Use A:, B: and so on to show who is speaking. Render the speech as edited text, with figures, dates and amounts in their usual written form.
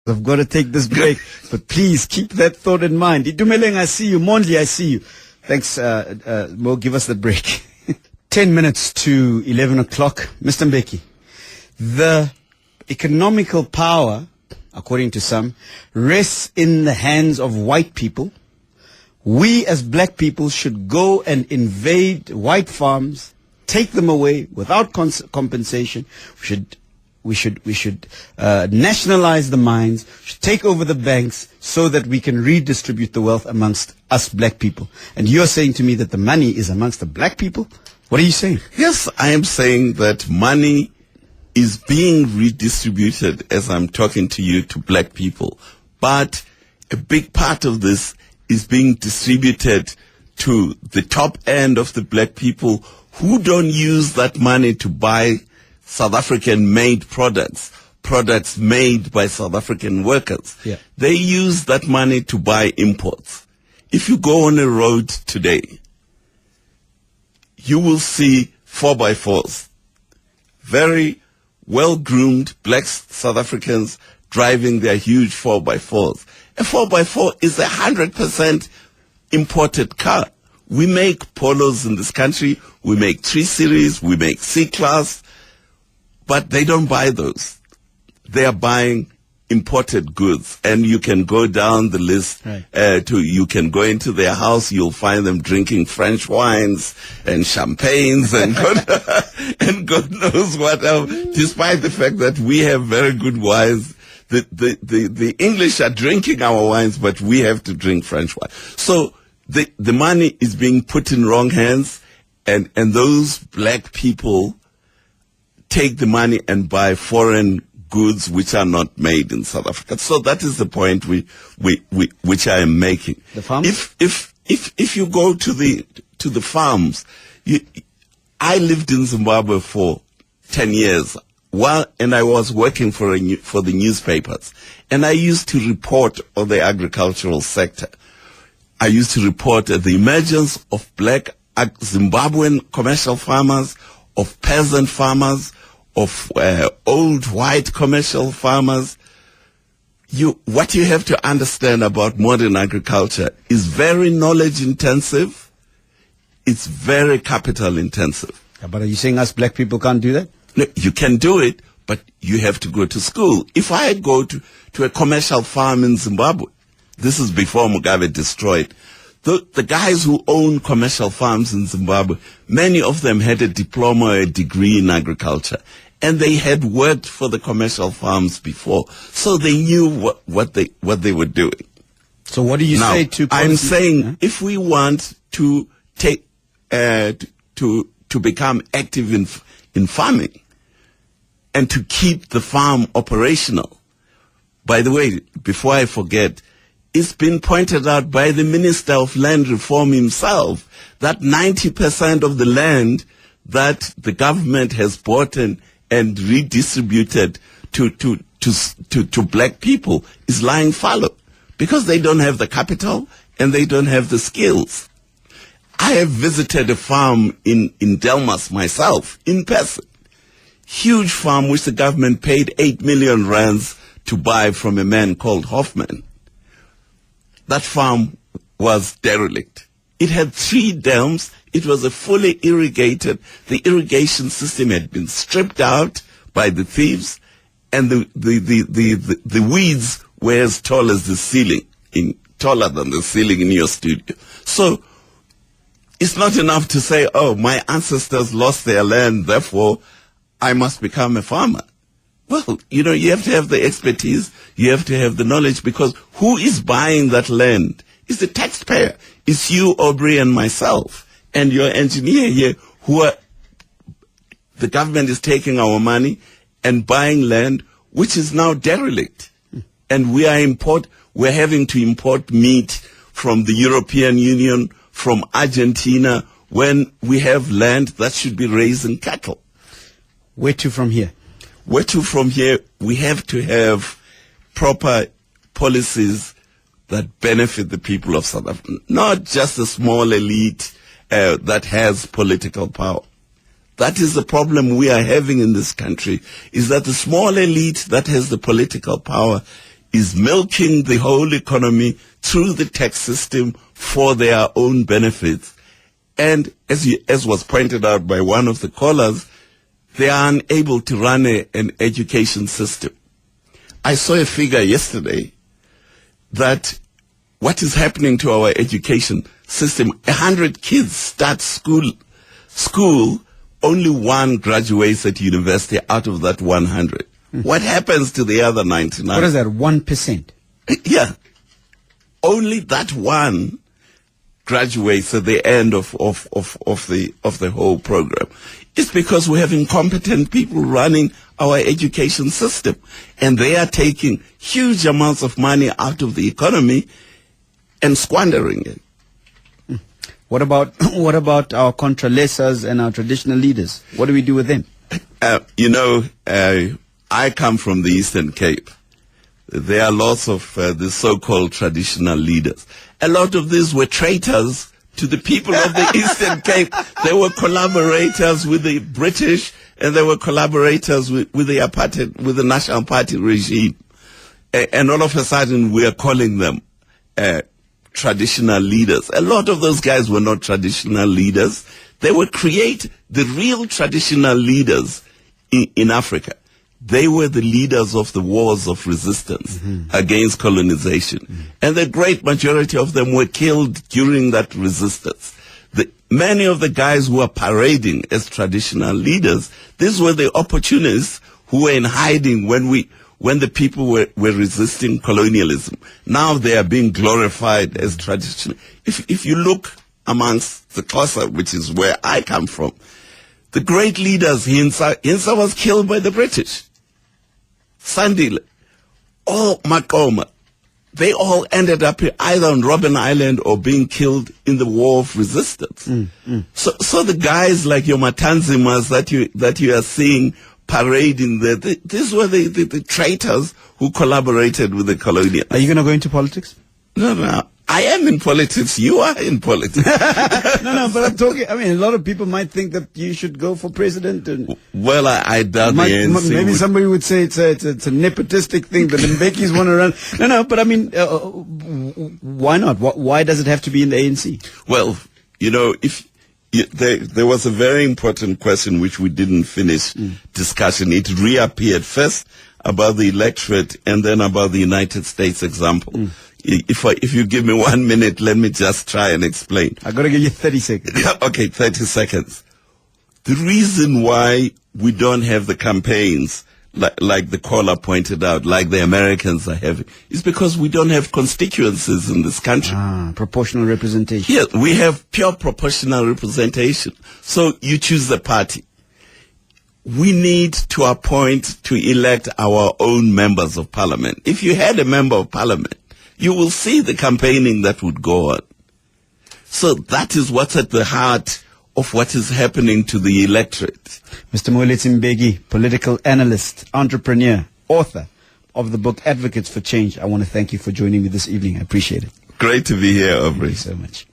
A: I've got to take this break, but please keep that thought in mind. Idumeleng, I see you. Mondli, I see you. Thanks, Mo, give us the break. 10 minutes to 11 o'clock. Mr. Mbeki, the economical power, according to some, rests in the hands of white people. We as black people should go and invade white farms, take them away without compensation. We should nationalize the mines, should take over the banks so that we can redistribute the wealth amongst us black people. And you're saying to me that the money is amongst the black people? What are you saying?
B: Yes, I am saying that money is being redistributed as I'm talking to you to black people. But a big part of this is being distributed to the top end of the black people who don't use that money to buy South African-made products made by South African workers.
A: Yeah.
B: They use that money to buy imports. If you go on a road today, you will see 4x4s, very well-groomed black South Africans driving their huge 4x4s. A 4x4 is 100% imported car. We make Polos in this country, we make 3 Series, we make C-Class, but they don't buy those. They are buying imported goods, and you can go down the list.
A: Right.
B: You can go into their house. You'll find them drinking French wines and champagnes and God knows what else. Despite the fact that we have very good wines, the English are drinking our wines, but we have to drink French wine. So the money is being put in wrong hands, and those black people take the money and buy foreign goods which are not made in South Africa. So that is the point which I am making.
A: The farms?
B: If you go to the farms, I lived in Zimbabwe for 10 years and I was working for the newspapers, and I used to report on the agricultural sector. I used to report the emergence of black Zimbabwean commercial farmers, of peasant farmers, of old white commercial farmers. What you have to understand about modern agriculture is very knowledge intensive. It's very capital intensive.
A: But are you saying us black people can't do that?
B: No, you can do it, but you have to go to school. If I go to a commercial farm in Zimbabwe, this is before Mugabe destroyed, the guys who own commercial farms in Zimbabwe, many of them had a diploma or a degree in agriculture, and they had worked for the commercial farms before, so they knew what they were doing.
A: So what do you say to?
B: I'm saying if we want to take to become active in farming and to keep the farm operational. By the way, before I forget, it's been pointed out by the Minister of Land Reform himself that 90% of the land that the government has bought and redistributed to black people is lying fallow because they don't have the capital and they don't have the skills. I have visited a farm in Delmas myself, in person. Huge farm which the government paid 8 million rands to buy from a man called Hoffman. That farm was derelict. It had 3 dams. It was a fully irrigated. The irrigation system had been stripped out by the thieves, and the weeds were as tall as the ceiling, taller than the ceiling in your studio. So it's not enough to say, oh, my ancestors lost their land, therefore I must become a farmer. Well, you have to have the expertise, you have to have the knowledge, because who is buying that land? It's the taxpayer. It's you, Aubrey, and myself, and your engineer here, the government is taking our money and buying land, which is now derelict. And we're having to import meat from the European Union, from Argentina, when we have land that should be raising cattle.
A: Where to from here?
B: Where to from here? We have to have proper policies that benefit the people of South Africa, not just a small elite that has political power. That is the problem we are having in this country, is that the small elite that has the political power is milking the whole economy through the tax system for their own benefits. And as was pointed out by one of the callers, they are unable to run an education system. I saw a figure yesterday that what is happening to our education system, 100 kids start school, only one graduates at university out of that 100. What happens to the other 99?
A: What is that, 1%?
B: Yeah. Only that one graduates at the end of the whole program. It's because we have incompetent people running our education system, and they are taking huge amounts of money out of the economy and squandering it.
A: What about our contralessors and our traditional leaders? What do we do with them?
B: I come from the Eastern Cape. There are lots of the so-called traditional leaders. A lot of these were traitors to the people of the Eastern Cape. They were collaborators with the British, and they were collaborators with the apartheid, with the National Party regime. And all of a sudden, we are calling them traditional leaders. A lot of those guys were not traditional leaders. They were the real traditional leaders in Africa. They were the leaders of the wars of resistance against colonization. And the great majority of them were killed during that resistance. Many of the guys who are parading as traditional leaders, these were the opportunists who were in hiding when the people were resisting colonialism. Now they are being glorified as traditional. If you look amongst the Xhosa, which is where I come from, the great leaders, Hinsa was killed by the British. Sandile, all Makoma, they all ended up either on Robben Island or being killed in the war of resistance. So the guys like your Matanzimas that you are seeing parading there, these were the traitors who collaborated with the colonialists.
A: Are you going to go into politics?
B: No. I am in politics. You are in politics.
A: No, but I'm talking, a lot of people might think that you should go for president.
B: Well, I doubt the ANC
A: maybe somebody would say it's a nepotistic thing, that the Mbekis want to run. No, but why not? Why does it have to be in the ANC?
B: Well, there was a very important question which we didn't finish discussion. It reappeared first about the electorate and then about the United States example. If you give me 1 minute, let me just try and explain.
A: I got to give you 30 seconds.
B: Okay, 30 seconds. The reason why we don't have the campaigns like the caller pointed out, like the Americans are having, is because we don't have constituencies in this country.
A: Proportional representation.
B: Yes, we have pure proportional representation. So you choose the party. We need to elect our own members of parliament. If you had a member of parliament, you will see the campaigning that would go on. So that is what's at the heart of what is happening to the electorate.
A: Mr. Moeletsi Mbeki, political analyst, entrepreneur, author of the book Advocates for Change. I want to thank you for joining me this evening. I appreciate it.
B: Great to be here, Aubrey.
A: Thank you so much.